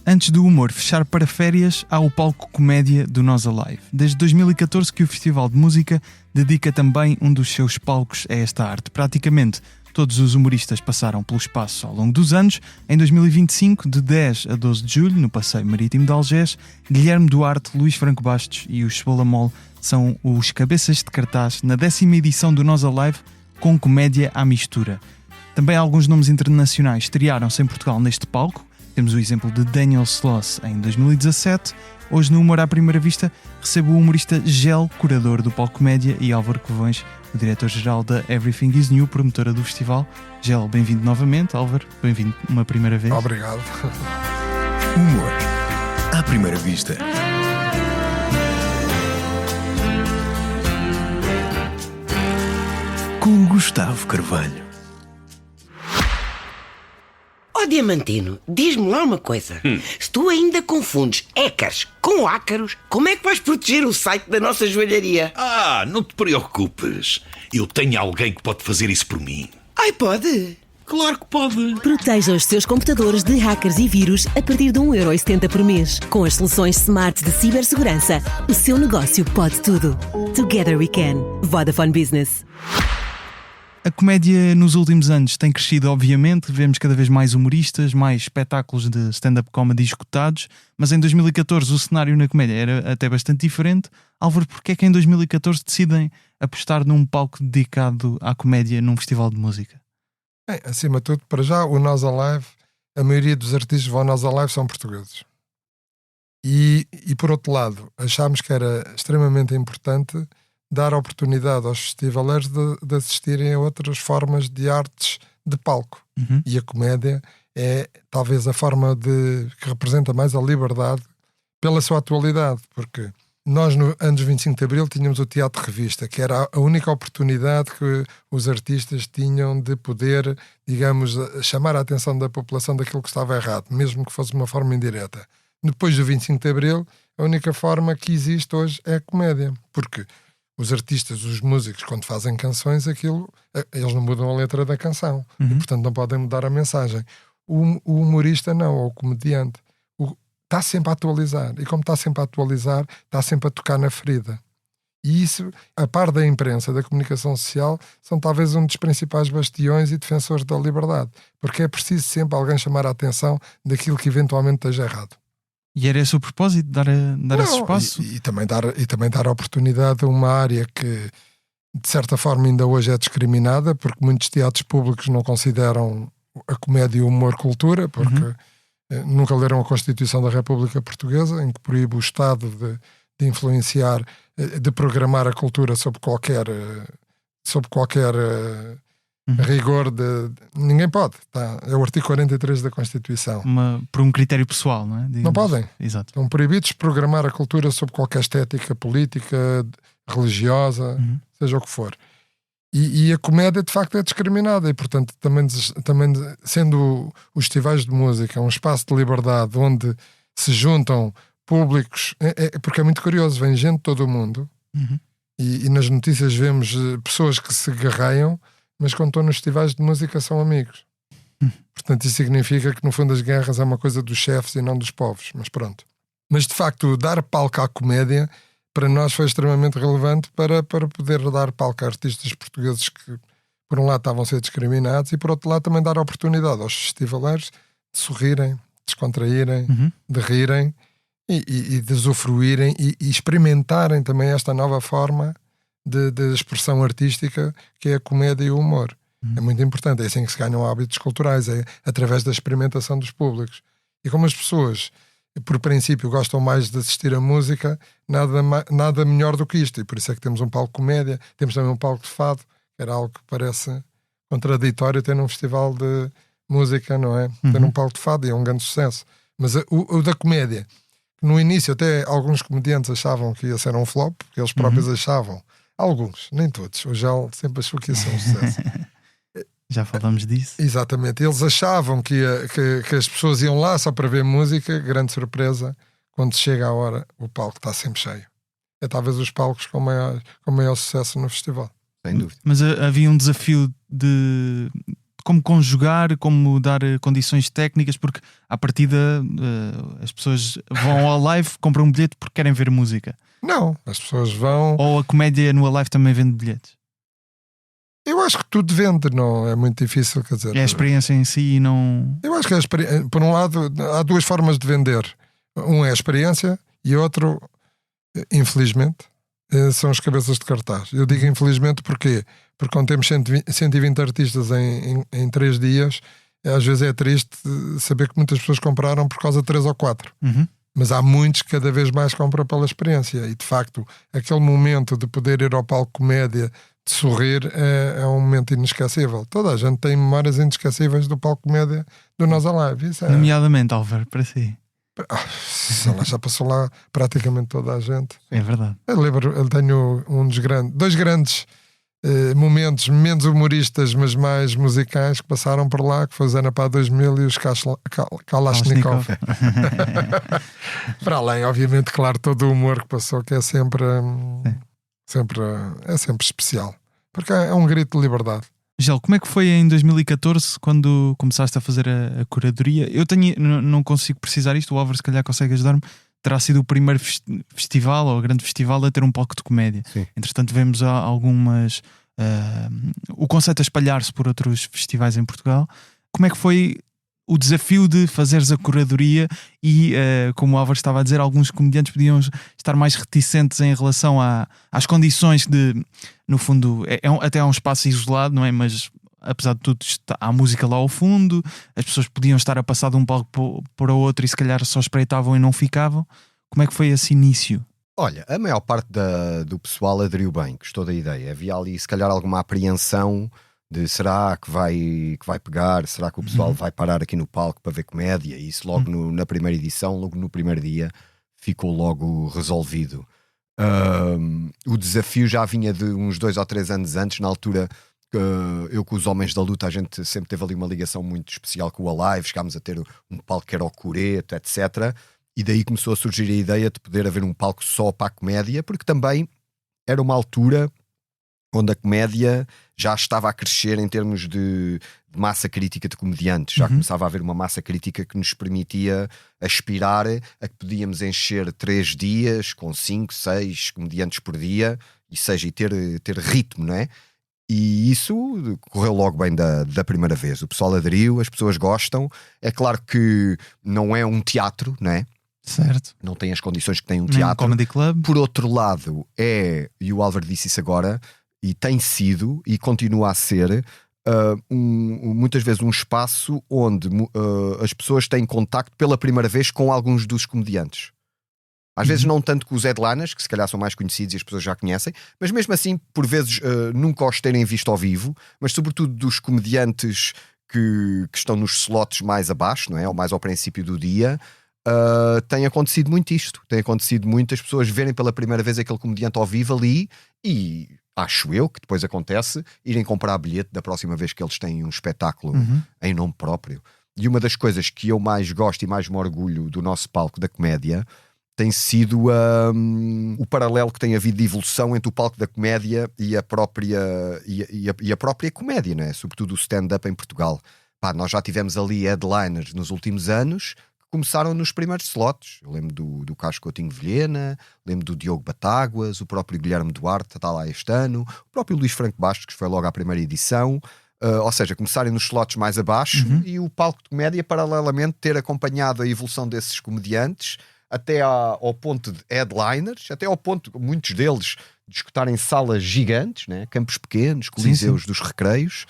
Antes do humor fechar para férias, há o palco comédia do Nós Alive. Desde 2014 que o Festival de Música dedica também um dos seus palcos a esta arte. Praticamente todos os humoristas passaram pelo espaço ao longo dos anos. Em 2025, de 10 a 12 de julho, no Passeio Marítimo de Algés, Guilherme Duarte, Luís Franco Bastos e os Cebola Mole são os cabeças de cartaz na 10ª edição do Nós Alive, com comédia à mistura. Também alguns nomes internacionais estrearam-se em Portugal neste palco. Temos o exemplo de Daniel Sloss em 2017. Hoje, no Humor à Primeira Vista, recebo o humorista Gel, curador do Palco Comédia, e Álvaro Covões, o diretor-geral da Everything is New, promotora do festival. Gel, bem-vindo novamente. Álvaro, bem-vindo uma primeira vez. Obrigado. Humor à Primeira Vista. Com Gustavo Carvalho. Ó Diamantino, diz-me lá uma coisa. Se tu ainda confundes hackers com ácaros, como é que vais proteger o site da nossa joalharia? Não te preocupes. Eu tenho alguém que pode fazer isso por mim. Ai, pode? Claro que pode. Proteja os seus computadores de hackers e vírus a partir de 1,70€ por mês. Com as soluções Smart de cibersegurança, o seu negócio pode tudo. Together we can. Vodafone Business. A comédia nos últimos anos tem crescido, obviamente. Vemos cada vez mais humoristas, mais espetáculos de stand-up comedy escutados, mas em 2014 o cenário na comédia era até bastante diferente. Álvaro, porquê é que em 2014 decidem apostar num palco dedicado à comédia num festival de música? Bem, acima de tudo, para já, o Nós Alive, a maioria dos artistas que vão ao Nós Alive são portugueses. E por outro lado, achámos que era extremamente importante dar oportunidade aos festivaleiros de assistirem a outras formas de artes de palco. E a comédia é talvez a forma que representa mais a liberdade pela sua atualidade, porque nós no anos 25 de Abril tínhamos o Teatro Revista, que era a única oportunidade que os artistas tinham de poder, digamos, chamar a atenção da população daquilo que estava errado, mesmo que fosse de uma forma indireta. Depois do 25 de Abril, a única forma que existe hoje é a comédia, porque os artistas, os músicos, quando fazem canções, eles não mudam a letra da canção. E, portanto, não podem mudar a mensagem. O humorista não, ou o comediante. Está sempre a atualizar. E como está sempre a atualizar, está sempre a tocar na ferida. E isso, a par da imprensa, da comunicação social, são talvez um dos principais bastiões e defensores da liberdade. Porque é preciso sempre alguém chamar a atenção daquilo que eventualmente esteja errado. E era esse o propósito, dar esse espaço? E também dar oportunidade a uma área que, de certa forma, ainda hoje é discriminada, porque muitos teatros públicos não consideram a comédia e o humor cultura, porque nunca leram a Constituição da República Portuguesa, em que proíbe o Estado de influenciar, de programar a cultura sob qualquer rigor ninguém pode. É o artigo 43 da Constituição. Por um critério pessoal, não é? Digamos. Não podem. Exato. Estão proibidos de programar a cultura sob qualquer estética política, religiosa, seja o que for. E a comédia, de facto, é discriminada. E, portanto, também sendo os festivais de música um espaço de liberdade onde se juntam públicos, porque é muito curioso, vem gente de todo o mundo e nas notícias vemos pessoas que se guerreiam, mas quando estão nos festivais de música são amigos. Portanto, isso significa que no fundo as guerras é uma coisa dos chefes e não dos povos, mas pronto. Mas de facto, dar palco à comédia para nós foi extremamente relevante para poder dar palco a artistas portugueses que por um lado estavam a ser discriminados e por outro lado também dar oportunidade aos festivaleiros de sorrirem, de descontraírem, de rirem e de usufruírem e experimentarem também esta nova forma de expressão artística que é a comédia e o humor. É muito importante, é assim que se ganham hábitos culturais, é através da experimentação dos públicos. E como as pessoas, por princípio, gostam mais de assistir a música, nada melhor do que isto. E por isso é que temos um palco de comédia, temos também um palco de fado, que era algo que parece contraditório ter num festival de música, não é? Ter um palco de fado e é um grande sucesso. Mas o da comédia, no início até alguns comediantes achavam que ia ser um flop, porque eles próprios achavam. Alguns, nem todos. O Gel sempre achou que ia ser um sucesso. Já falamos disso. Exatamente. Eles achavam que as pessoas iam lá só para ver música. Grande surpresa. Quando chega a hora, o palco está sempre cheio. É talvez os palcos com maior sucesso no festival. Sem dúvida. Mas havia um desafio como conjugar, como dar condições técnicas, porque à partida as pessoas vão ao live, compram um bilhete porque querem ver música. Não, as pessoas vão... Ou a comédia no Alive também vende bilhetes? Eu acho que tudo vende, não é muito difícil, quer dizer... É a experiência em si e não... Eu acho que por um lado há duas formas de vender. Um é a experiência e outro, infelizmente, são as cabeças de cartaz. Eu digo infelizmente porque quando temos 120 artistas em 3 dias, às vezes é triste saber que muitas pessoas compraram por causa de 3 ou 4. Mas há muitos que cada vez mais compram pela experiência. E de facto, aquele momento de poder ir ao palco comédia, de sorrir, é um momento inesquecível. Toda a gente tem memórias inesquecíveis do palco comédia do Nós Alive. Isso Nomeadamente, Álvaro, para si. Já passou lá praticamente toda a gente. É verdade. Eu tenho dois grandes momentos, menos humoristas, mas mais musicais, que passaram por lá, que foi o Zana Pá 2000 e os Kalashnikov. Para além, obviamente, claro, todo o humor que passou, que é sempre especial, porque é um grito de liberdade. Gel, como é que foi em 2014 quando começaste a fazer a curadoria? Eu não consigo precisar isto, o Álvaro se calhar consegue ajudar-me. Terá sido o primeiro festival ou grande festival a ter um palco de comédia. Sim. Entretanto, vemos algumas... o conceito a espalhar-se por outros festivais em Portugal. Como é que foi o desafio de fazeres a curadoria e, como o Álvaro estava a dizer, alguns comediantes podiam estar mais reticentes em relação às condições de... No fundo, até é um espaço isolado, não é? Mas... apesar de tudo, há música lá ao fundo, as pessoas podiam estar a passar de um palco para o outro e se calhar só espreitavam e não ficavam. Como é que foi esse início? Olha, a maior parte do pessoal aderiu bem, gostou da ideia. Havia ali se calhar alguma apreensão de será que vai pegar, será que o pessoal vai parar aqui no palco para ver comédia? E isso logo na primeira edição, logo no primeiro dia, ficou logo resolvido. O desafio já vinha de uns 2 ou 3 anos antes, na altura... eu com os Homens da Luta, a gente sempre teve ali uma ligação muito especial com o Alive, chegámos a ter um palco que era o Coreto, etc. E daí começou a surgir a ideia de poder haver um palco só para a comédia, porque também era uma altura onde a comédia já estava a crescer em termos de massa crítica de comediantes. Já começava a haver uma massa crítica que nos permitia aspirar a que podíamos encher 3 dias com 5, 6 comediantes por dia, e ter ritmo, não é? E isso correu logo bem da primeira vez. O pessoal aderiu, as pessoas gostam. É claro que não é um teatro, não é? Certo. Não tem as condições que tem um Nem teatro. um comedy club. Por outro lado, e o Álvaro disse isso agora, e tem sido, e continua a ser, muitas vezes um espaço onde as pessoas têm contacto pela primeira vez com alguns dos comediantes. Às vezes não tanto com os headliners, que se calhar são mais conhecidos e as pessoas já conhecem, mas mesmo assim, por vezes, nunca os terem visto ao vivo, mas sobretudo dos comediantes que estão nos slots mais abaixo, não é? Ou mais ao princípio do dia, tem acontecido muito isto. Tem acontecido muito as pessoas verem pela primeira vez aquele comediante ao vivo ali e, acho eu, que depois acontece, irem comprar bilhete da próxima vez que eles têm um espetáculo em nome próprio. E uma das coisas que eu mais gosto e mais me orgulho do nosso palco da comédia tem sido o paralelo que tem havido de evolução entre o palco da comédia e a própria comédia, não é? Sobretudo o stand-up em Portugal. Pá, nós já tivemos ali headliners nos últimos anos que começaram nos primeiros slots. Eu lembro do Carlos Coutinho Vilhena, lembro do Diogo Batáguas, o próprio Guilherme Duarte está lá este ano, o próprio Luís Franco Bastos, que foi logo à primeira edição. Ou seja, começarem nos slots mais abaixo e o palco de comédia paralelamente ter acompanhado a evolução desses comediantes até ao ponto de headliners, até ao ponto, muitos deles, de escutarem salas gigantes, né? Campos pequenos, coliseus dos recreios.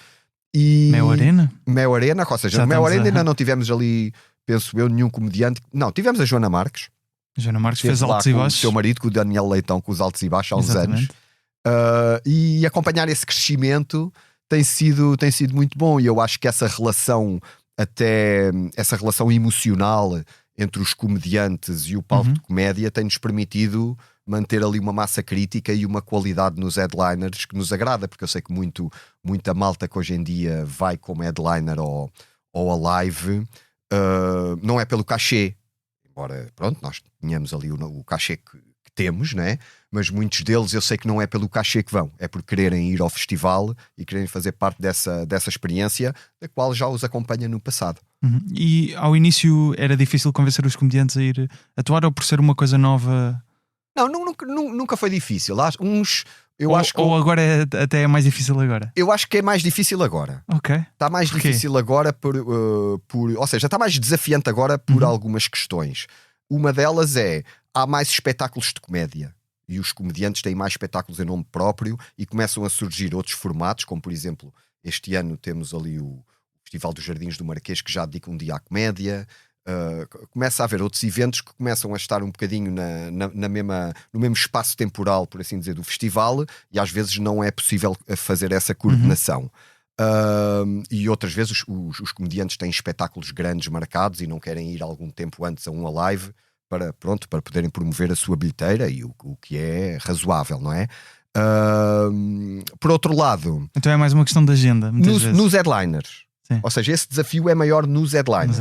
E Mel Arena? Mel Arena, ou seja, Mel Arena ainda não tivemos ali, penso eu, nenhum comediante. Não, tivemos a Joana Marques. A Joana Marques fez altos e baixos. Com o seu marido, com o Daniel Leitão, com os altos e baixos há uns anos. E acompanhar esse crescimento tem sido muito bom. E eu acho que essa relação emocional entre os comediantes e o palco de comédia tem-nos permitido manter ali uma massa crítica e uma qualidade nos headliners que nos agrada, porque eu sei que muita malta que hoje em dia vai como headliner ou a live não é pelo cachê, embora pronto, nós tenhamos ali o cachê que temos, né? Mas muitos deles eu sei que não é pelo cachê que vão, é por quererem ir ao festival e quererem fazer parte dessa experiência, da qual já os acompanha no passado. E ao início era difícil convencer os comediantes a ir atuar, ou por ser uma coisa nova? Não, nunca foi difícil. Há uns, Ou agora até é mais difícil agora? Eu acho que é mais difícil agora. Ok. Está mais difícil agora ou seja, está mais desafiante agora por algumas questões. Uma delas é, há mais espetáculos de comédia e os comediantes têm mais espetáculos em nome próprio e começam a surgir outros formatos, como por exemplo, este ano temos ali o Festival dos Jardins do Marquês, que já dedica um dia à comédia. Começa a haver outros eventos que começam a estar um bocadinho no mesmo espaço temporal, por assim dizer, do festival, e às vezes não é possível fazer essa coordenação. E outras vezes os comediantes têm espetáculos grandes marcados e não querem ir algum tempo antes a uma live para poderem promover a sua bilheteira, e o que é razoável, não é? Por outro lado, então é mais uma questão de agenda, nos headliners. Sim. Ou seja, esse desafio é maior nos headliners.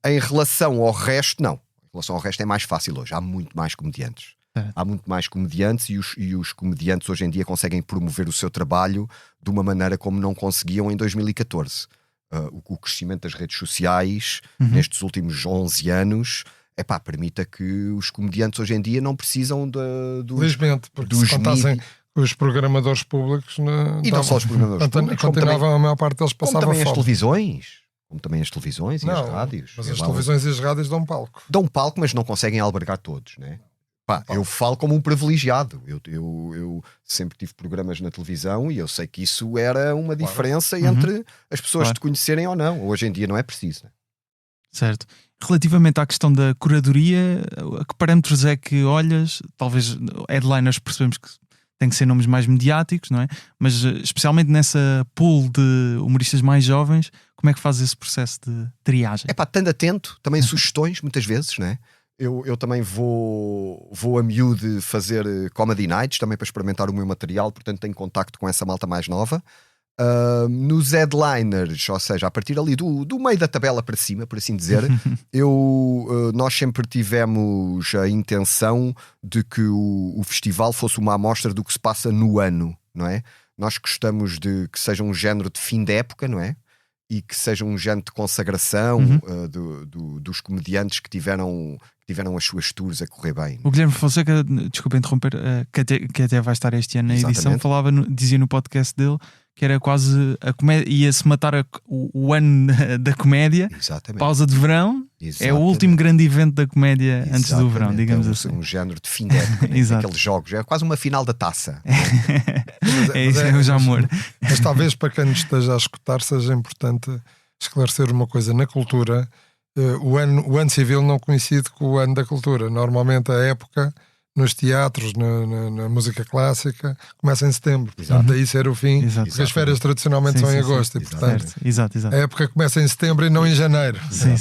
Em relação ao resto, não. Em relação ao resto é mais fácil hoje. Há muito mais comediantes. Há muito mais comediantes e os comediantes hoje em dia conseguem promover o seu trabalho de uma maneira como não conseguiam em 2014. O crescimento das redes sociais nestes últimos 11 anos permita que os comediantes hoje em dia não precisam felizmente, porque se contassem os programadores públicos e não só os programadores públicos, continuavam, a maior parte deles passava como também fome. Como também as televisões e as rádios. Mas as televisões e as rádios dão palco. Dão palco, mas não conseguem albergar todos, né? Eu falo como um privilegiado. Eu sempre tive programas na televisão e eu sei que isso era uma diferença entre as pessoas te conhecerem ou não. Hoje em dia não é preciso, né? Certo. Relativamente à questão da curadoria, a que parâmetros é que olhas? Talvez headliners percebemos que tem que ser nomes mais mediáticos, não é? Mas especialmente nessa pool de humoristas mais jovens, como é que faz esse processo de triagem? Estando atento, também sugestões muitas vezes, não é? Eu também vou a miúdo fazer comedy nights também para experimentar o meu material, portanto tenho contacto com essa malta mais nova. Nos headliners, ou seja, a partir ali do meio da tabela para cima, por assim dizer, nós sempre tivemos a intenção de que o festival fosse uma amostra do que se passa no ano, não é? Nós gostamos de que seja um género de fim de época, não é? E que seja um género de consagração dos comediantes que tiveram as suas tours a correr bem. O Guilherme Fonseca, desculpa interromper, que até vai estar este ano na edição, dizia no podcast dele que era quase a comédia, ia-se matar o ano da comédia. Exatamente. Pausa de verão. Exatamente. É o último grande evento da comédia antes do verão, digamos assim. Um género de fim de época, né? Aqueles jogos, é quase uma final da taça. É o amor. Mas talvez para quem nos esteja a escutar seja importante esclarecer uma coisa. Na cultura, o ano civil não coincide com o ano da cultura. Normalmente a época nos teatros, na música clássica, começa em setembro. Daí ser o fim, porque as férias tradicionalmente são em agosto. E, portanto, a época começa em setembro e não em janeiro. Sim.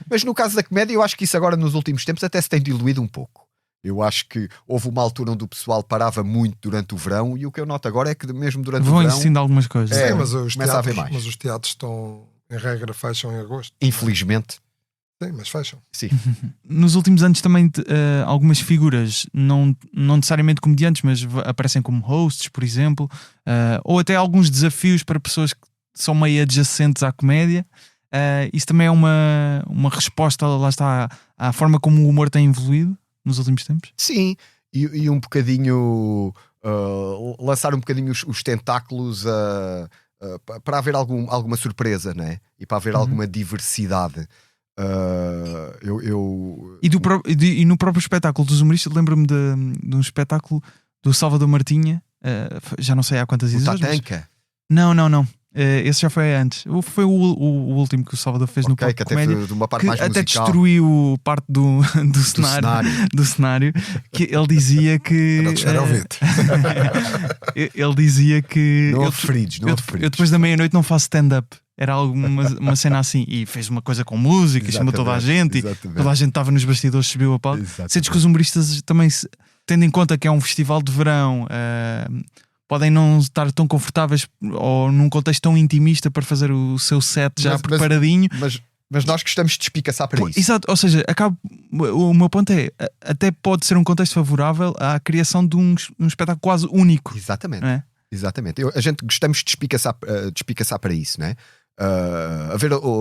Mas no caso da comédia, eu acho que isso agora nos últimos tempos até se tem diluído um pouco. Eu acho que houve uma altura onde o pessoal parava muito durante o verão e o que eu noto agora é que mesmo durante o verão... Vão insistindo algumas coisas. Mas os teatros estão, em regra, fecham em agosto. Infelizmente. Sim, mas fecham. Sim. Nos últimos anos também algumas figuras, não necessariamente comediantes, mas aparecem como hosts, por exemplo, ou até alguns desafios para pessoas que são meio adjacentes à comédia. Isso também é uma resposta, lá está, à forma como o humor tem evoluído nos últimos tempos? Sim, e um bocadinho lançar um bocadinho os tentáculos para haver alguma surpresa, né? E para haver alguma diversidade. E no próprio espetáculo dos humoristas, lembro-me de um espetáculo do Salvador Martinha, já não sei há quantas edições. Tatanka? Não. Esse já foi antes. Foi o último que o Salvador fez no Palco Comédia, de uma parte que mais até musical. Destruiu parte do cenário. Que ele dizia que ele dizia que não feridos. Eu depois da meia-noite não faço stand-up. Era uma cena assim. E fez uma coisa com música, chamou toda a gente. E toda a gente estava nos bastidores, subiu a palco. Sentes que os humoristas também, tendo em conta que é um festival de verão, podem não estar tão confortáveis ou num contexto tão intimista para fazer o seu set já preparadinho. Mas nós gostamos de despicaçar para isso. Exato, ou seja, o meu ponto é, até pode ser um contexto favorável à criação de um espetáculo quase único. Exatamente. Não é? Exatamente. A gente gostamos de despicaçar para isso, não é?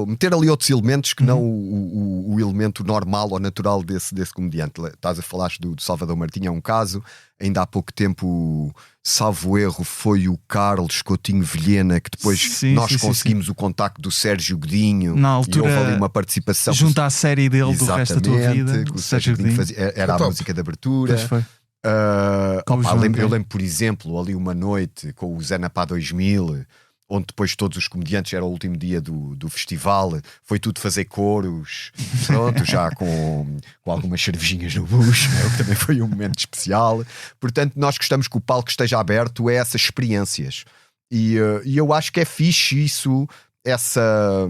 Meter ali outros elementos que não o elemento normal ou natural desse comediante. Estás a falar do Salvador Martinha, é um caso. Ainda há pouco tempo, salvo erro, foi o Carlos Coutinho Vilhena que depois nós conseguimos o contacto do Sérgio Godinho. Na altura, e houve ali uma participação junto à série dele do Resto da Tua Vida. O Sérgio Godinho era a música de abertura. Pois foi. Eu lembro, por exemplo, ali uma noite com o Zé Napá 2000, onde depois todos os comediantes, era o último dia do festival, foi tudo fazer coros, pronto, já com algumas cervejinhas no bucho, né? O que também foi um momento especial. Portanto, nós gostamos que o palco esteja aberto a essas experiências, e eu acho que é fixe isso, essa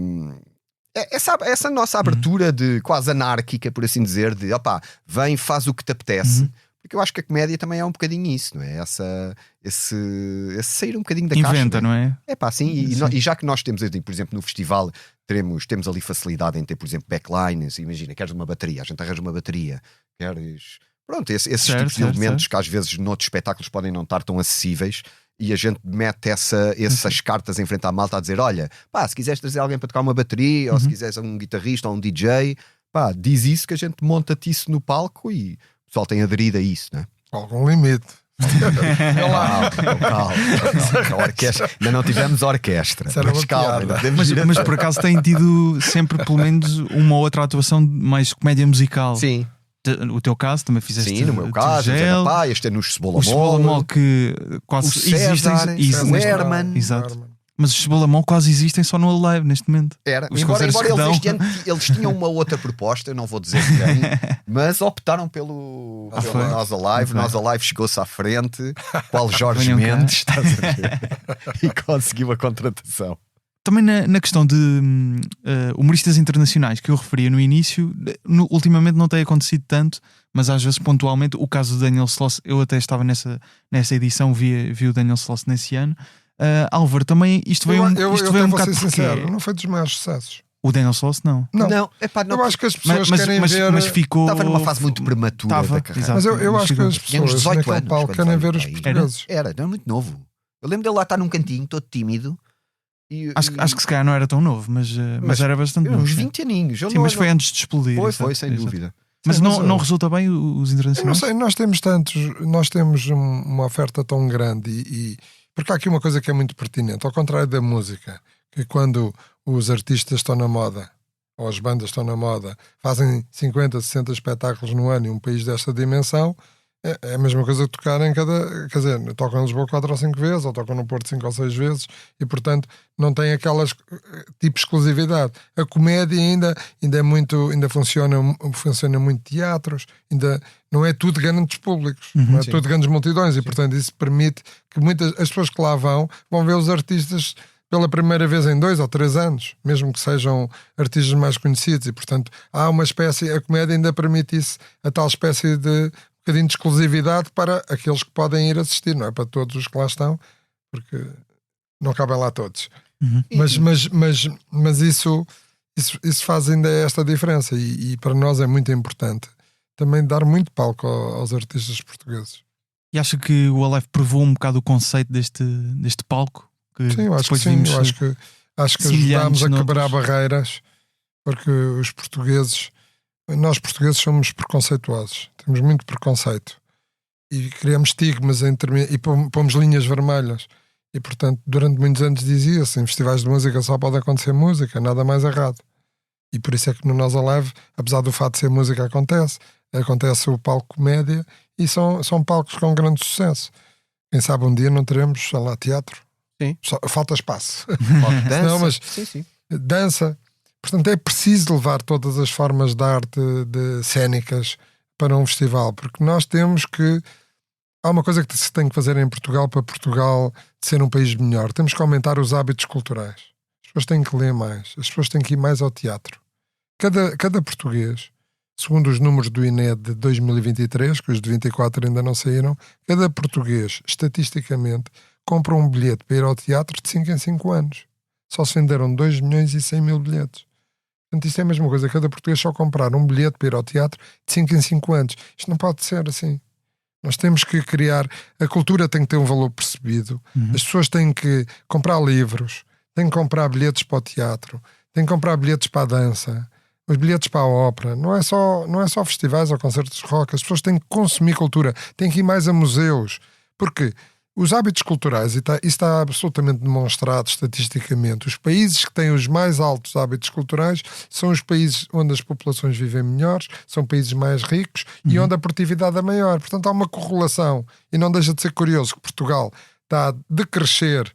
nossa abertura de quase anárquica, por assim dizer, de vem, faz o que te apetece. Porque eu acho que a comédia também é um bocadinho isso, não é? Esse sair um bocadinho da caixa. Inventa, não é? Sim. E já que nós temos, por exemplo, no festival, temos ali facilidade em ter, por exemplo, backlines. Imagina, queres uma bateria, a gente arranja uma bateria. Queres... Pronto, esses tipos de elementos que às vezes noutros espetáculos podem não estar tão acessíveis. E a gente mete essas cartas em frente à malta a dizer, olha, se quiseres trazer alguém para tocar uma bateria, ou se quiseres um guitarrista ou um DJ, diz isso que a gente monta-te isso no palco e... O pessoal tem aderido a isso, não é? Algum limite. Calma. A orquestra. Ainda não tivemos orquestra. Mas calma. Mas por acaso tem tido sempre pelo menos uma outra atuação mais comédia musical. Sim. O teu caso também fizeste. Sim, no meu caso, este é nos o Cebola-Mol que quase o César, existem. O Herman. Exato. Mas os Cebola-Mol quase existem só no Alive neste momento. Embora eles tinham uma outra proposta, eu não vou dizer quem, mas optaram pelo Nós Alive. Nós Alive chegou-se à frente, qual Jorge Mendes, estás a ver? E conseguiu a contratação. Também na questão de humoristas internacionais que eu referia no início, ultimamente não tem acontecido tanto, mas às vezes pontualmente. O caso do Daniel Sloss, eu até estava nessa edição, vi o Daniel Sloss nesse ano. Álvaro, também isto veio um bocado sincero, não foi dos maiores sucessos. O Daniel Sloss não. Eu acho que as pessoas querem ver. Mas ficou... Estava numa fase muito prematura da carreira. Mas eu acho que as pessoas 18 anos, palco querem ver os portugueses. Era muito novo. Eu lembro dele lá estar num cantinho, todo tímido. Acho que se calhar não era tão novo, mas era bastante novo. Uns 20 aninhos. Sim, mas foi antes de explodir. Foi, sem dúvida. Mas não resulta bem os internacionais? Eu não sei, nós temos uma oferta tão grande porque há aqui uma coisa que é muito pertinente, ao contrário da música, que quando os artistas estão na moda, ou as bandas estão na moda, fazem 50, 60 espetáculos no ano em um país desta dimensão, é a mesma coisa que tocar em cada... Quer dizer, tocam em Lisboa 4 ou 5 vezes, ou tocam no Porto 5 ou 6 vezes, e portanto não tem aquelas tipo de exclusividade. A comédia ainda funciona muito teatros, ainda não é tudo grandes públicos, não é tudo grandes multidões, e portanto isso permite que as pessoas que lá vão ver os artistas pela primeira vez em 2 ou 3 anos, mesmo que sejam artistas mais conhecidos, e portanto há uma espécie, a comédia ainda permite isso, a tal espécie de bocadinho de exclusividade para aqueles que podem ir assistir, não é para todos os que lá estão, porque não cabem lá todos. Mas isso faz ainda esta diferença, e para nós é muito importante também dar muito palco aos artistas portugueses. E acha que o Alive provou um bocado o conceito deste palco? Sim, eu acho que sim. Acho que ajudámos a quebrar barreiras, porque nós portugueses somos preconceituosos, temos muito preconceito e criamos estigmas e pomos linhas vermelhas, e portanto durante muitos anos dizia-se, em festivais de música só pode acontecer música, nada mais errado, e por isso é que no Nós Alive, apesar do fato de ser música, acontece o palco comédia, e são palcos com grande sucesso. Quem sabe um dia não teremos, sei lá, teatro. Sim. Falta espaço. Dança. Não, mas sim. Dança. Portanto, é preciso levar todas as formas de arte cênicas para um festival, porque nós temos que... Há uma coisa que se tem que fazer em Portugal para Portugal ser um país melhor. Temos que aumentar os hábitos culturais. As pessoas têm que ler mais. As pessoas têm que ir mais ao teatro. Cada português, segundo os números do INE de 2023, que os de 24 ainda não saíram, cada português, estatisticamente, compra um bilhete para ir ao teatro de 5 em 5 anos. Só se venderam 2.100.000 bilhetes. Portanto, isto é a mesma coisa. Cada português só comprar um bilhete para ir ao teatro de 5 em 5 anos. Isto não pode ser assim. Nós temos que criar... A cultura tem que ter um valor percebido. As pessoas têm que comprar livros, têm que comprar bilhetes para o teatro, têm que comprar bilhetes para a dança, os bilhetes para a ópera. Não é só festivais ou concertos de rock. As pessoas têm que consumir cultura, têm que ir mais a museus. Porque os hábitos culturais, e isso está absolutamente demonstrado estatisticamente, os países que têm os mais altos hábitos culturais são os países onde as populações vivem melhores, são países mais ricos e onde a produtividade é maior. Portanto, há uma correlação. E não deixa de ser curioso que Portugal está a decrescer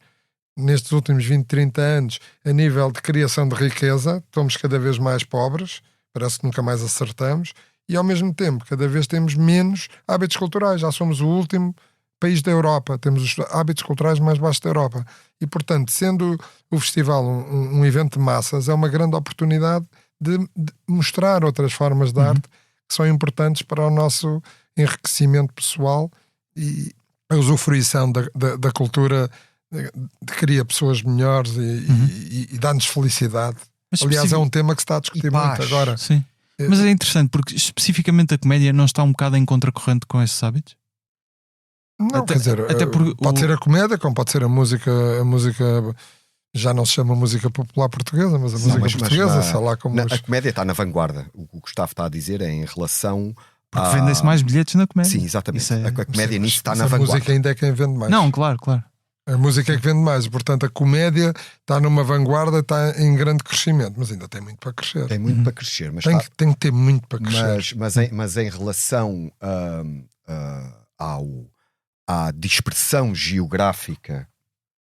nestes últimos 20, 30 anos a nível de criação de riqueza. Estamos cada vez mais pobres, parece que nunca mais acertamos, e ao mesmo tempo cada vez temos menos hábitos culturais. Já somos o último país da Europa, temos os hábitos culturais mais baixos da Europa. E, portanto, sendo o festival um evento de massas, é uma grande oportunidade de mostrar outras formas de arte que são importantes para o nosso enriquecimento pessoal, e a usufruição da cultura cria pessoas melhores e dá-nos felicidade. Mas aliás, é um tema que se está a discutir muito agora. Sim. Mas é interessante porque especificamente a comédia não está um bocado em contracorrente com esses hábitos? Não, quer dizer, pode ser a comédia, como pode ser a música já não se chama música popular portuguesa, mas a música portuguesa, sei lá como... A comédia está na vanguarda. O que o Gustavo está a dizer é em relação... Porque vendem-se mais bilhetes na comédia. Sim, exatamente. A comédia nisso está na vanguarda. A vanguarda. música ainda é quem vende mais. Não, claro. A música é que vende mais, portanto a comédia está numa vanguarda, está em grande crescimento, mas ainda tem muito para crescer. Tem muito para crescer, mas tem que ter muito para crescer. Mas em relação à dispersão geográfica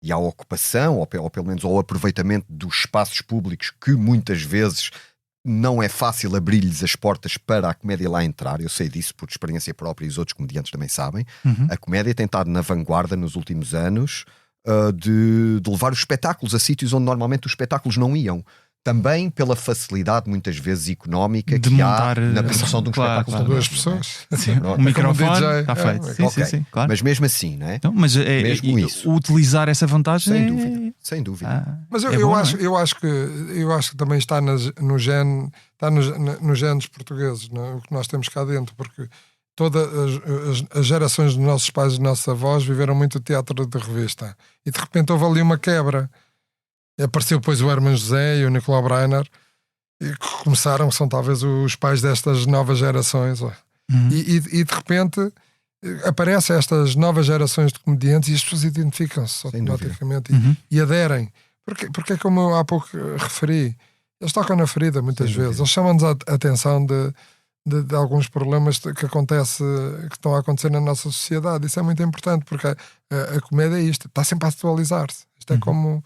e à ocupação, ou pelo menos ao aproveitamento dos espaços públicos, que muitas vezes não é fácil abrir-lhes as portas para a comédia lá entrar. Eu sei disso por experiência própria e os outros comediantes também sabem. A comédia tem estado na vanguarda nos últimos anos de levar os espetáculos a sítios onde normalmente os espetáculos não iam. Também pela facilidade, muitas vezes, económica de que montar, há na produção de um espetáculo. Com duas pessoas. Um microfone, está feito. Sim, claro. Mas mesmo assim, não é? Então, mas mesmo isso. Utilizar essa vantagem sem dúvida. Mas eu acho que também está no gene, está nos genes portugueses, não é? O que nós temos cá dentro, porque todas as gerações dos nossos pais e dos nossos avós viveram muito teatro de revista, e de repente houve ali uma quebra. Apareceu depois o Herman José e o Nicolau Breiner, que começaram, são talvez os pais destas novas gerações. E de repente aparecem estas novas gerações de comediantes e as pessoas identificam-se automaticamente e aderem. Porque é como eu há pouco referi, eles tocam na ferida muitas vezes. Eles chamam-nos a atenção de alguns problemas que estão a acontecer na nossa sociedade. Isso é muito importante, porque a comédia é isto, está sempre a atualizar-se. Isto é como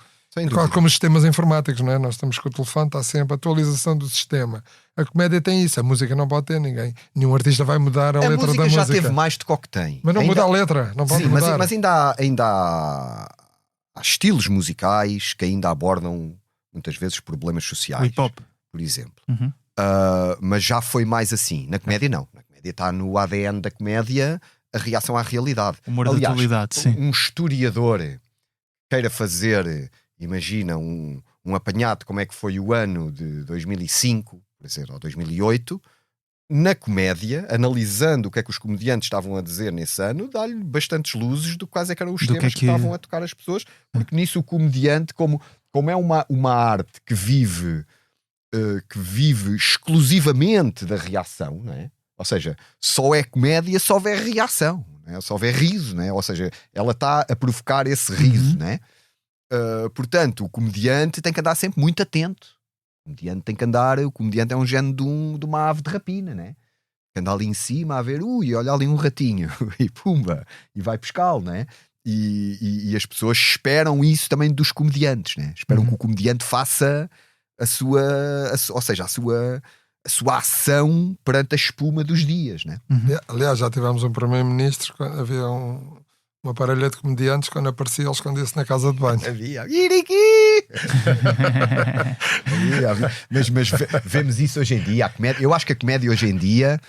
os sistemas informáticos, não é? Nós estamos com o telefone, está sempre a atualização do sistema. A comédia tem isso, a música não pode ter ninguém. Nenhum artista vai mudar a letra da música. A música já teve mais do que o que tem. Mas não muda a letra, não pode mudar. Mas ainda há estilos musicais que ainda abordam muitas vezes problemas sociais. O hip-hop, por exemplo. Mas já foi mais assim. Na comédia não. Na comédia está no ADN da comédia a reação à realidade. Humor da atualidade, sim. Um historiador queira fazer... Imagina um apanhado de como é que foi o ano de 2005, por exemplo, ou 2008, na comédia, analisando o que é que os comediantes estavam a dizer nesse ano, dá-lhe bastantes luzes do quais é que eram os temas que estavam a tocar as pessoas, porque nisso o comediante, como é uma arte que vive exclusivamente da reação, não é? Ou seja, só é comédia se houver reação, não é? Se houver riso, não é? Ou seja, ela está a provocar esse riso, não é? Portanto, o comediante tem que andar sempre muito atento. O comediante é um género de uma ave de rapina, né? Que anda ali em cima a ver, olha ali um ratinho, e pumba, e vai pescá-lo, né? E as pessoas esperam isso também dos comediantes, né? Esperam que o comediante faça a sua ação perante a espuma dos dias, né? Aliás, já tivemos um primeiro-ministro, havia uma parelha de comediantes, quando aparecia ele escondia-se na casa de banho. Havia. Mas vemos isso hoje em dia. Eu acho que a comédia hoje em dia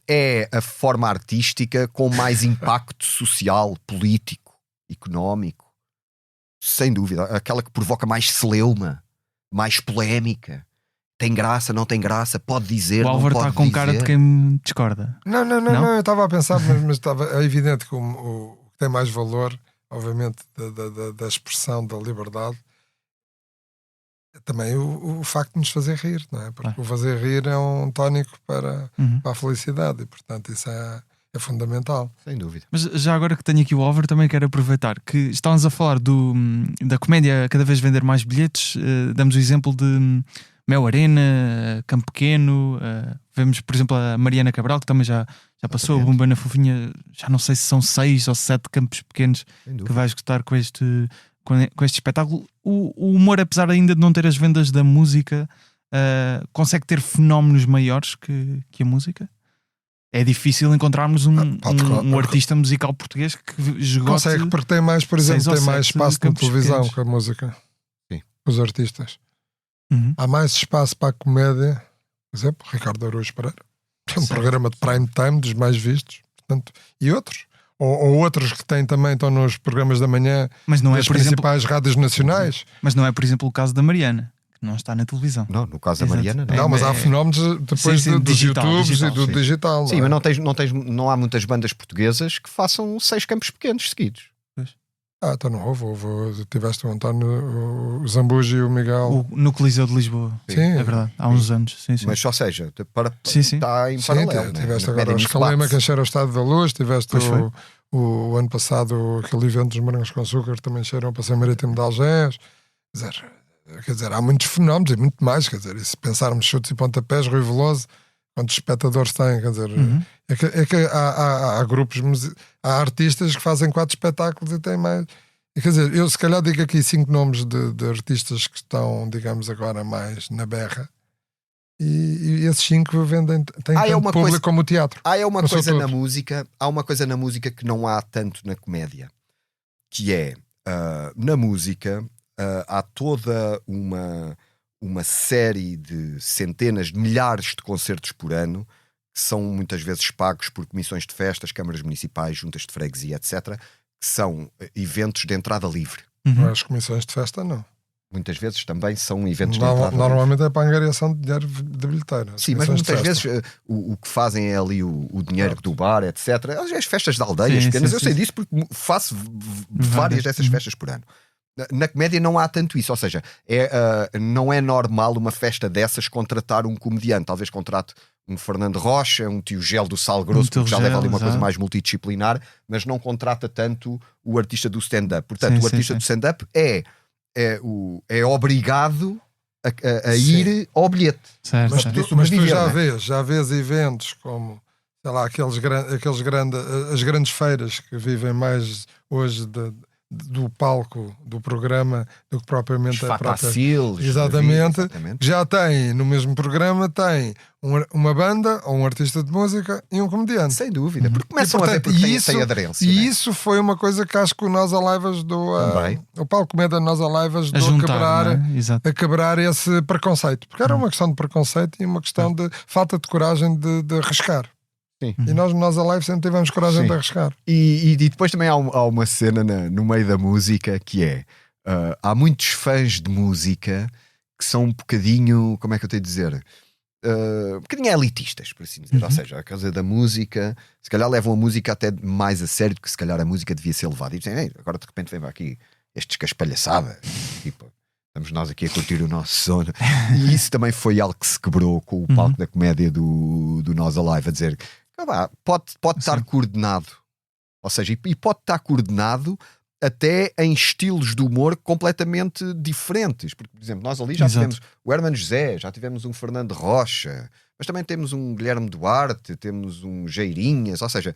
é a forma artística com mais impacto social, político, económico. Sem dúvida. Aquela que provoca mais celeuma, mais polémica. tem graça, não tem graça, pode dizer, O não Álvaro pode está com dizer. cara de quem discorda. Não, eu estava a pensar, mas é evidente que o que tem mais valor, obviamente, da expressão da liberdade, é também o facto de nos fazer rir, não é? Porque o fazer rir é um tónico para a felicidade e, portanto, isso é fundamental. Sem dúvida. Mas já agora que tenho aqui o Álvaro, também quero aproveitar que estávamos a falar da comédia cada vez vender mais bilhetes. Damos o exemplo de Mel Arena, Campo Pequeno. Vemos, por exemplo, a Mariana Cabral, que também já passou, a Bomba na Fofinha. Já não sei se são 6 ou 7 campos pequenos que vai escutar com este espetáculo. O humor, apesar ainda de não ter as vendas da música, consegue ter fenómenos maiores que a música? É difícil encontrarmos um artista musical português que esgote. Consegue, porque tem mais, por exemplo, tem mais espaço na televisão pequenos. que a música. Sim. Os artistas. Há mais espaço para a comédia. Por exemplo, Ricardo Araújo Pereira. É um programa de prime time dos mais vistos. Portanto, e outros. Ou outros que têm também, estão nos programas da manhã das principais rádios nacionais. Mas não é, por exemplo, o caso da Mariana, que não está na televisão. Não, no caso da Mariana, não. Não, mas há fenómenos depois dos digital, YouTubes e do digital. Sim, mas não há muitas bandas portuguesas que façam 6 campos pequenos seguidos. Então não houve. Tiveste o António, o Zambujo e o Miguel. No Coliseu de Lisboa. Sim. É verdade, há uns anos. Sim. Mas só seja, Sim. está em paralelo. Tiveste né? agora o Escalema que encheram o Estado da Luz. Tiveste Pois o ano passado aquele evento dos Morangos com Açúcar, também encheram o Passeio Marítimo de Algés. Quer dizer, há muitos fenómenos e muito mais. Quer dizer, e se pensarmos chutes e pontapés, Rui Veloso, quantos espectadores tem? Quer dizer, é que há grupos, há artistas que fazem 4 espetáculos e têm mais. E, quer dizer, eu se calhar digo aqui 5 nomes de artistas que estão, digamos, agora mais na berra. E esses 5 vendem, têm tanto público como o teatro. Há uma coisa na música que não há tanto na comédia, que é na música há toda uma série de centenas de milhares de concertos por ano que são muitas vezes pagos por comissões de festas, câmaras municipais, juntas de freguesia, etc., que são eventos de entrada livre. As comissões de festa não. Muitas vezes também são eventos de entrada normalmente livre. É para a angariação de dinheiro de bilheteira. Sim, mas muitas vezes o que fazem é ali o dinheiro do bar, etc. As festas de aldeias pequenas, eu sei disso porque faço várias dessas festas por ano. Na comédia não há tanto isso, ou seja, não é normal uma festa dessas contratar um comediante. Talvez contrate um Fernando Rocha, um Tio Gel do Sal Grosso, porque já leva ali uma coisa mais multidisciplinar, mas não contrata tanto o artista do stand-up. Portanto, o artista do stand-up é obrigado a ir ao bilhete. Mas tu já vês eventos como, sei lá, as grandes feiras que vivem mais hoje do palco do programa do que propriamente a própria. Exatamente. Já tem no mesmo programa uma banda ou um artista de música e um comediante. Sem dúvida, porque começam a ver porque tem aderência. E isso foi uma coisa que acho que o Nós Alive ajudou o Palco Comédia Nós Alive ajudou a quebrar esse preconceito, porque era uma questão de preconceito e uma questão de falta de coragem de arriscar. Sim. E nós a live sempre tivemos coragem de arriscar. E depois também há uma cena no meio da música que é há muitos fãs de música que são um bocadinho, como é que eu tenho de dizer? Um bocadinho elitistas, por assim dizer. Ou seja, a causa da música, se calhar levam a música até mais a sério do que se calhar a música devia ser levada. E dizem, agora de repente vem aqui estes caspalhaçada. Tipo, estamos nós aqui a curtir o nosso sono. E isso também foi algo que se quebrou com o palco da comédia do Nós Alive, a dizer pode estar coordenado, ou seja, e pode estar coordenado até em estilos de humor completamente diferentes, porque, por exemplo, nós ali já tivemos o Hermano José, já tivemos um Fernando Rocha, mas também temos um Guilherme Duarte, temos um Geirinhas, ou seja,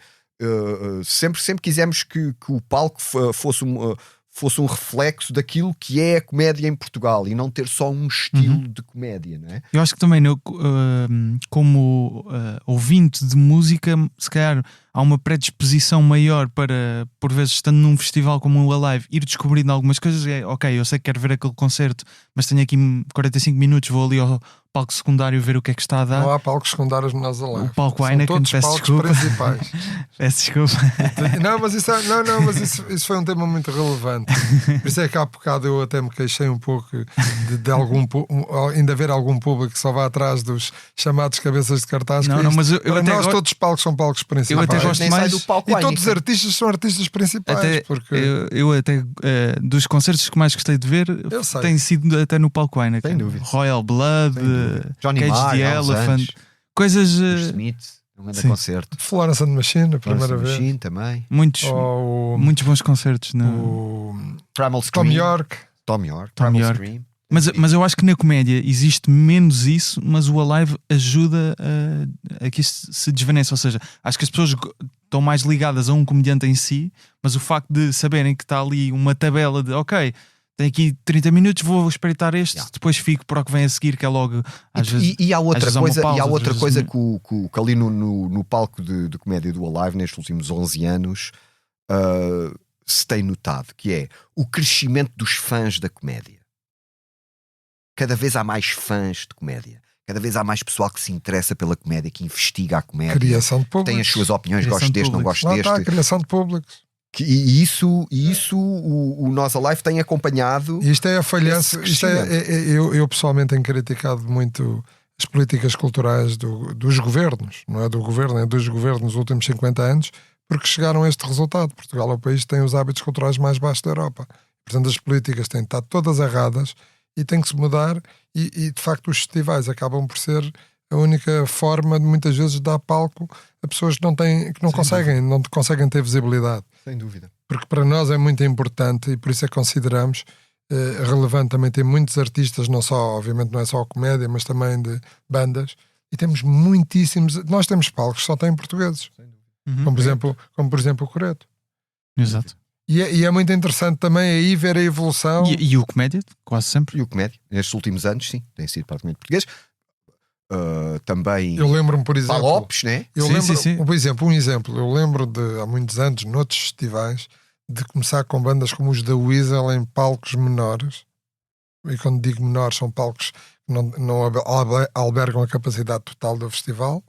sempre quisemos que o palco fosse um reflexo daquilo que é a comédia em Portugal e não ter só um estilo de comédia, não é? Eu acho que também, como ouvinte de música, se calhar há uma predisposição maior para, por vezes, estando num festival como o Alive, ir descobrindo algumas coisas. Ok, eu sei que quero ver aquele concerto, mas tenho aqui 45 minutos, vou ali ao palco secundário ver o que é que está a dar. Não há palcos secundários no Nós Alive. O palco São Heineken, todos peço palcos desculpa. principais. Peço desculpa. Não, mas isso foi um tema muito relevante. Por isso é que há bocado eu até me queixei um pouco de ainda haver algum público que só vá atrás dos chamados cabeças de cartaz. Não, mas eu para até nós todos os palcos são palcos principais. Eu até gosto Nem mais sai do palco E Heineken. todos os artistas são artistas principais. até, porque eu até dos concertos que mais gostei de ver Eu sei. tem sido até no palco Heineken. Sem dúvida. Royal Blood, Sem dúvida. Johnny Cage Marr, the há uns Elephant, anos. coisas Os Smith, um grande sim. concerto. Florence and the Machine, a primeira Florence vez. Machine também. muitos bons concertos. O Primal Tom Scream. York. Tom York. Tom Primal York. Scream. Mas eu acho que na comédia existe menos isso, mas o Alive ajuda a que isso se desvaneça. Ou seja, acho que as pessoas estão mais ligadas a um comediante em si, mas o facto de saberem que está ali uma tabela de ok, tenho aqui 30 minutos, vou espreitar este, Yeah. depois fico para o que vem a seguir, que é logo às vezes. E há outra às vezes há uma coisa, pausa, e há outra outras coisa vezes que ali no palco de comédia do Alive, nestes últimos 11 anos, se tem notado, que é o crescimento dos fãs da comédia. Cada vez há mais fãs de comédia. Cada vez há mais pessoal que se interessa pela comédia, que investiga a comédia, Criação de públicos. tem as suas opiniões, Criação gosto de deste, não públicos. gosto Lá está, a deste. criação de públicos. E isso o Nós Alive tem acompanhado. E isto é a falhança. Esse Isto eu pessoalmente tenho criticado muito as políticas culturais dos governos, não é do governo, é dos governos nos últimos 50 anos, porque chegaram a este resultado. Portugal é o país que tem os hábitos culturais mais baixos da Europa. Portanto, as políticas têm estado todas erradas e têm que se mudar. E de facto, os festivais acabam por ser a única forma de muitas vezes dar palco a pessoas que não conseguem ter visibilidade. Sem dúvida. Porque para nós é muito importante e por isso é que consideramos relevante também ter muitos artistas, não só, obviamente não é só a comédia, mas também de bandas, e temos muitíssimos, nós temos palcos que só têm portugueses, Uhum. como por exemplo o Coreto. Exato. E é muito interessante também aí ver a evolução. E o comédia, quase sempre. E o comédia, nestes últimos anos, sim, tem sido praticamente português. Também Eu lembro-me, por exemplo, Palopes, né? Por exemplo, eu lembro de há muitos anos, noutros festivais, de começar com bandas como os da Weasel em palcos menores. E quando digo menores, são palcos que não albergam a capacidade total do festival.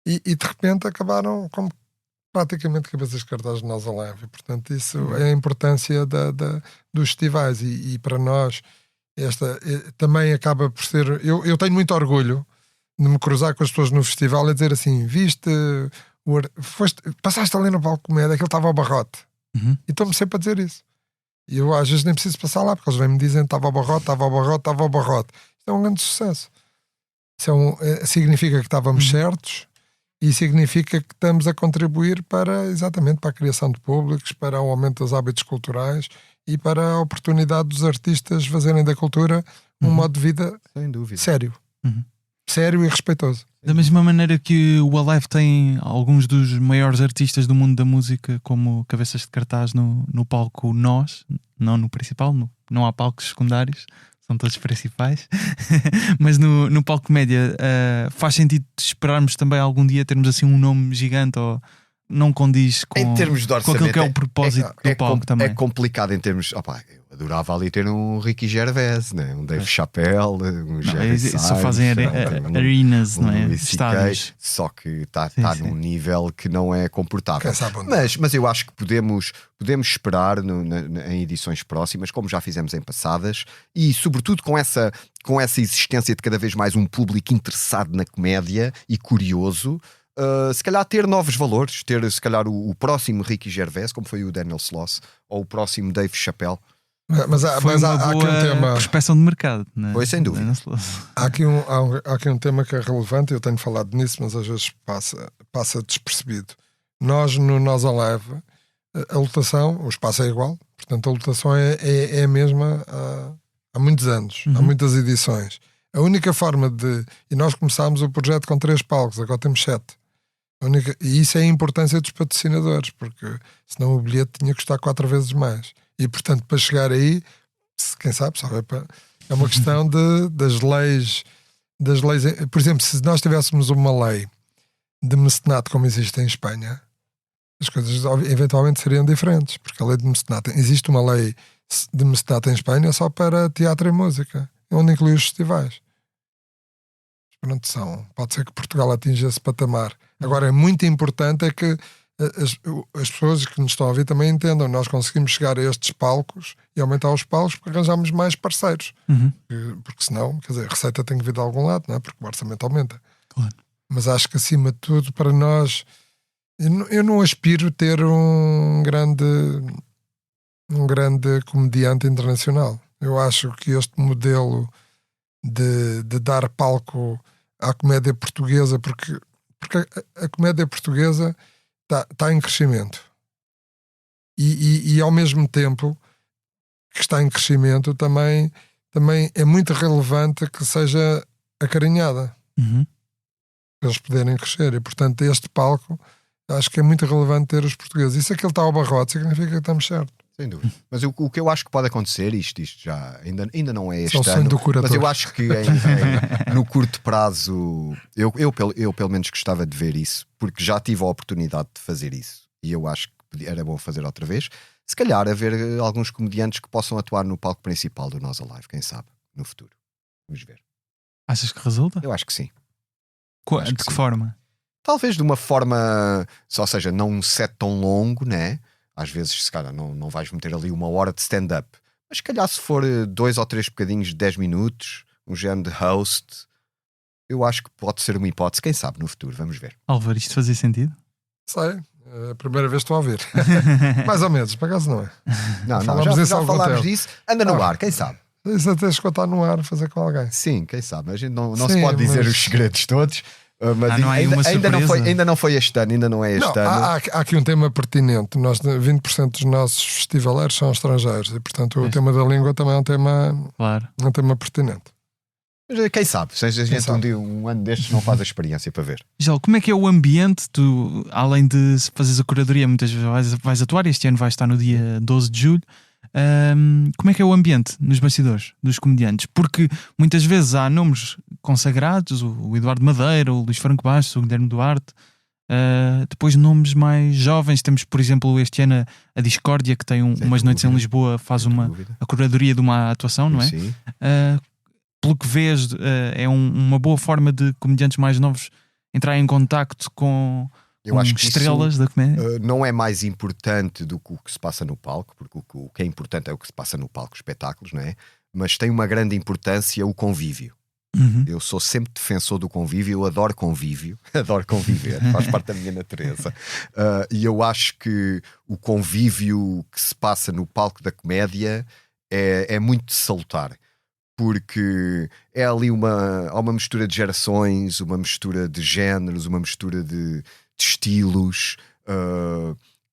E de repente acabaram como praticamente cabeças de cartaz de Nós Alive. Portanto, isso é a importância dos festivais. E para nós, também acaba por ser. Eu tenho muito orgulho de me cruzar com as pessoas no festival e dizer assim: viste, passaste ali no palco de comédia, aquele estava ao barrote. Uhum. E estou-me sempre a dizer isso. E eu às vezes nem preciso passar lá, porque eles vêm-me dizendo: estava ao barrote, estava ao barrote, estava ao barrote. Isto é um grande sucesso. Isso significa que estávamos certos e significa que estamos a contribuir exatamente para a criação de públicos, para o aumento dos hábitos culturais e para a oportunidade dos artistas fazerem da cultura um modo de vida Sem dúvida. sério. Uhum. Sério e respeitoso. Da mesma maneira que o Alive tem alguns dos maiores artistas do mundo da música como cabeças de cartaz no palco Nós, não no principal, não há palcos secundários, são todos principais, mas no palco comédia faz sentido esperarmos também algum dia termos assim um nome gigante ou não condiz com, Em termos de com aquilo orçamento, que é o propósito do palco também. É complicado em termos. Opa, eu adorava ali ter um Ricky Gervais, né? Um Dave Chappelle, um Jerry Só fazem arenas, não é? Louis CK, Estádios. só que está Sim. num nível que não é comportável. Quem sabe onde? Mas eu acho que podemos esperar em edições próximas, como já fizemos em passadas, e sobretudo com essa existência de cada vez mais um público interessado na comédia e curioso. Se calhar ter novos valores, ter se calhar o próximo Ricky Gervais, como foi o Daniel Sloss, ou o próximo Dave Chappelle. Mas há aqui um tema. Prospecção de mercado, não é? Pois, sem dúvida. Há aqui um tema que é relevante, eu tenho falado nisso, mas às vezes passa despercebido. Nós, no Nós Alive, a lotação, o espaço é igual, portanto a lotação é a mesma há muitos anos, há muitas edições. A única forma e nós começámos o projeto com 3 palcos, agora temos 7. E isso é a importância dos patrocinadores, porque senão o bilhete tinha que custar 4 vezes mais. E portanto, para chegar aí, quem sabe, é uma questão das leis. Por exemplo, se nós tivéssemos uma lei de mecenato como existe em Espanha, as coisas eventualmente seriam diferentes, porque a lei de mecenato, existe uma lei de mecenato em Espanha só para teatro e música, onde inclui os festivais. pronto, pode ser que Portugal atinja esse patamar. Agora é muito importante é que as pessoas que nos estão a ouvir também entendam. Nós conseguimos chegar a estes palcos e aumentar os palcos porque arranjamos mais parceiros. Porque senão, quer dizer, a receita tem que vir de algum lado, não é? Porque o orçamento aumenta. Claro. Mas acho que acima de tudo, para nós, eu não aspiro a ter um grande comediante internacional. Eu acho que este modelo de dar palco à comédia portuguesa, porque a comédia portuguesa está em crescimento e ao mesmo tempo que está em crescimento também é muito relevante que seja acarinhada para eles poderem crescer, e portanto este palco acho que é muito relevante ter os portugueses. E se aquele está ao barrote significa que estamos certos. Sem dúvida. Mas o que eu acho que pode acontecer, isto já ainda não é este Só ano, do curador. mas eu acho que no curto prazo eu pelo menos gostava de ver isso, porque já tive a oportunidade de fazer isso e eu acho que era bom fazer outra vez. Se calhar haver alguns comediantes que possam atuar no palco principal do Nós Alive, quem sabe, no futuro. Vamos ver. Achas que resulta? Eu acho que sim. De que forma? Talvez de uma forma, ou seja, não um set tão longo, né? Às vezes, se calhar, não vais meter ali 1 hora de stand-up. Mas se calhar, se for 2 ou 3 bocadinhos de 10 minutos, um género de host, eu acho que pode ser uma hipótese. Quem sabe no futuro, vamos ver. Álvaro, isto fazia sentido? Sei, é a primeira vez que estou a ouvir. Mais ou menos, por acaso não é? Não, já falámos disso. Anda no ar, quem sabe? Isso até escutar no ar, fazer com alguém. Sim, quem sabe? A gente não se pode dizer os segredos todos. Mas ainda não foi este ano, ainda não é este ano. Há aqui um tema pertinente. 20% dos nossos festivaleiros são estrangeiros e, portanto, o tema da língua também é um tema pertinente. Mas quem sabe? Se a gente um ano destes não faz a experiência para ver. Joel, como é que é o ambiente? Tu, além de fazeres a curadoria, muitas vezes vais atuar. Este ano vais estar no dia 12 de julho. Como é que é o ambiente nos bastidores dos comediantes? Porque muitas vezes há nomes consagrados, o Eduardo Madeira, o Luís Franco Bastos, o Guilherme Duarte, depois nomes mais jovens. Temos, por exemplo, este ano a Discórdia, que tem umas noites em Lisboa, faz a curadoria de uma atuação, não é? Sim. Pelo que vês, é uma boa forma de comediantes mais novos entrarem em contacto com acho que estrelas da comédia. Não é mais importante do que o que se passa no palco, porque o que é importante é o que se passa no palco, espetáculos, não é? Mas tem uma grande importância o convívio. Eu sou sempre defensor do convívio, eu adoro convívio, adoro conviver, faz parte da minha natureza. E eu acho que o convívio que se passa no palco da comédia é muito salutar. Porque é ali há uma mistura de gerações, uma mistura de géneros, uma mistura de estilos,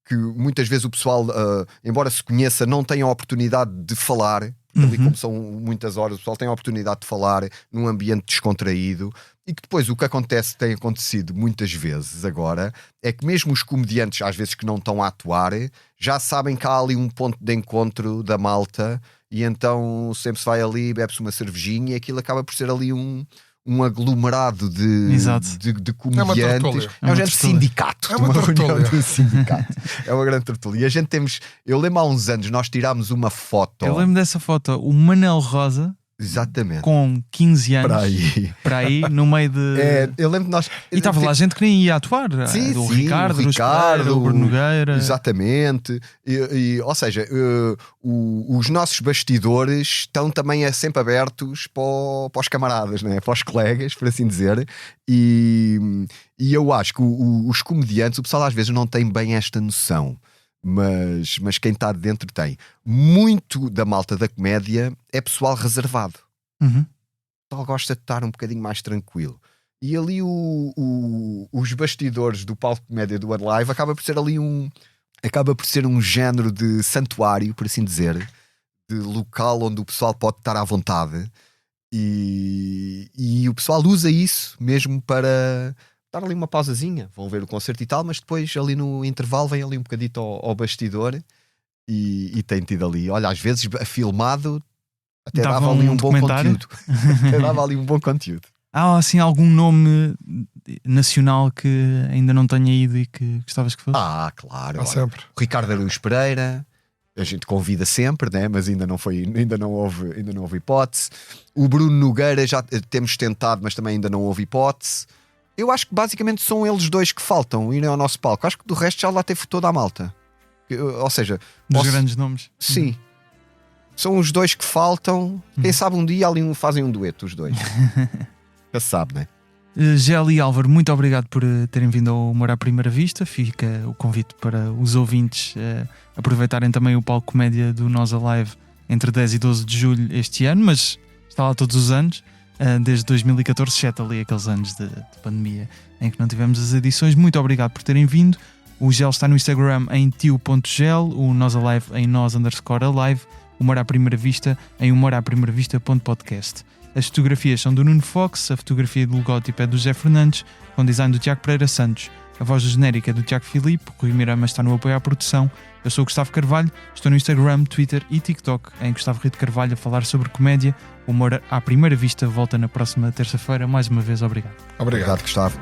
que muitas vezes o pessoal, embora se conheça, não tem a oportunidade de falar, ali como são muitas horas, o pessoal tem a oportunidade de falar num ambiente descontraído, e que depois o que tem acontecido muitas vezes agora, é que mesmo os comediantes, às vezes que não estão a atuar, já sabem que há ali um ponto de encontro da malta, e então sempre se vai ali, bebe-se uma cervejinha, e aquilo acaba por ser ali um aglomerado de comediantes. É um género de sindicato. É uma tertúlia. É uma grande tertúlia. E a gente eu lembro há uns anos, nós tirámos uma foto. Eu lembro dessa foto, o Manel Rosa. Exatamente. Com 15 anos. Para aí no meio de. Eu lembro de nós. E estava lá gente que nem ia atuar. Sim, o Ricardo, o Bruno Nogueira. Exatamente. Ou seja, os nossos bastidores estão também sempre abertos para os camaradas, né? Para os colegas, por assim dizer. E eu acho que os comediantes, o pessoal às vezes não tem bem esta noção. Mas quem está dentro tem. Muito da malta da comédia é pessoal reservado. O pessoal gosta de estar um bocadinho mais tranquilo. E ali os bastidores do palco de comédia do Live acaba por ser ali um género de santuário, por assim dizer, de local onde o pessoal pode estar à vontade. E o pessoal usa isso mesmo para dar ali uma pausazinha, vão ver o concerto e tal, mas depois ali no intervalo vem ali um bocadito ao bastidor e tem tido ali, olha, às vezes filmado até dava ali um bom conteúdo. Até dava ali um bom conteúdo. Há assim algum nome nacional que ainda não tenha ido e que gostavas que fosse? Claro. Sempre. Ricardo Araújo Pereira, a gente convida sempre, né? Mas ainda não houve hipótese. O Bruno Nogueira já temos tentado, mas também ainda não houve hipótese. Eu acho que basicamente são eles dois que faltam irem ao nosso palco. Acho que do resto já lá teve toda a malta. Ou seja, dos grandes nomes. Sim. São os dois que faltam. Quem sabe um dia ali fazem um dueto, os dois. Já se sabe, né? Gel e Álvaro, muito obrigado por terem vindo ao Humor à Primeira Vista. Fica o convite para os ouvintes aproveitarem também o palco comédia do Nós Alive entre 10 e 12 de julho este ano, mas está lá todos os anos, desde 2014, exceto ali aqueles anos de pandemia em que não tivemos as edições. Muito obrigado por terem vindo. O Gel está no Instagram em tio.gel, o Nós Alive em nós_alive, o Humor à Primeira Vista em humoraprimeiravista.podcast. As fotografias são do Nuno Fox, a fotografia do logótipo é do José Fernandes, com design do Tiago Pereira Santos. A voz do genérico é do Tiago Filipe, o Rui Mirama está no apoio à produção. Eu sou o Gustavo Carvalho, estou no Instagram, Twitter e TikTok em Gustavo Rito Carvalho a falar sobre comédia. O Humor à Primeira Vista volta na próxima terça-feira. Mais uma vez, obrigado. Obrigado, Gustavo.